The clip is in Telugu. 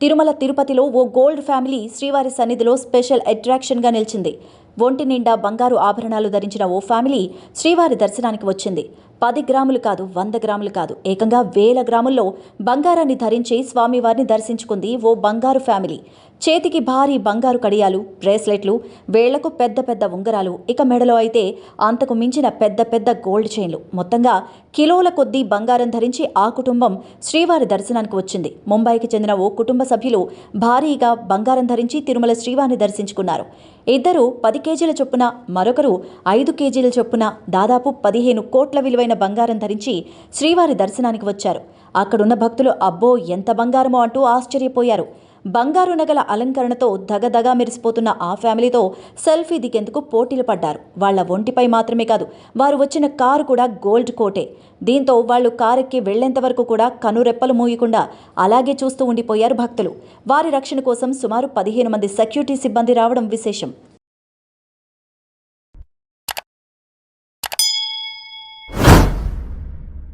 తిరుమల తిరుపతిలో ఓ గోల్డ్ ఫ్యామిలీ శ్రీవారి సన్నిధిలో స్పెషల్ అట్రాక్షన్గా నిలిచింది. ఒంటి నిండా బంగారు ఆభరణాలు ధరించిన ఓ ఫ్యామిలీ శ్రీవారి దర్శనానికి వచ్చింది. 10 గ్రాములు కాదు, 100 గ్రాములు కాదు, ఏకంగా వేల గ్రాముల్లో బంగారాన్ని ధరించి స్వామివారిని దర్శించుకుంది ఓ బంగారు ఫ్యామిలీ. చేతికి భారీ బంగారు కడియాలు, బ్రేస్లెట్లు, వేళ్లకు పెద్ద పెద్ద ఉంగరాలు, ఇక మెడలో అయితే అంతకు మించిన పెద్ద పెద్ద గోల్డ్ చైన్లు. మొత్తంగా కిలోల కొద్దీ బంగారం ధరించి ఆ కుటుంబం శ్రీవారి దర్శనానికి వచ్చింది. ముంబైకి చెందిన ఓ కుటుంబ సభ్యులు భారీగా బంగారం ధరించి తిరుమల శ్రీవారిని దర్శించుకున్నారు. ఇద్దరు 10 కేజీల చొప్పున, మరొకరు 5 కేజీల చొప్పున దాదాపు 15 కోట్ల విలువైన బంగారం ధరించి శ్రీవారి దర్శనానికి వచ్చారు. అక్కడున్న భక్తులు అబ్బో ఎంత బంగారమో అంటూ ఆశ్చర్యపోయారు. బంగారు నగల అలంకరణతో దగదగా మెరిసిపోతున్న ఆ ఫ్యామిలీతో సెల్ఫీ దిగేందుకు పోటీలు పడ్డారు. వాళ్ల ఒంటిపై మాత్రమే కాదు, వారు వచ్చిన కారు కూడా గోల్డ్ కోటే. దీంతో వాళ్లు కారెక్కి వెళ్లేంత వరకు కూడా కనురెప్పలు మూయకుండా అలాగే చూస్తూ ఉండిపోయారు భక్తులు. వారి రక్షణ కోసం సుమారు 15 మంది సెక్యూరిటీ సిబ్బంది రావడం విశేషం.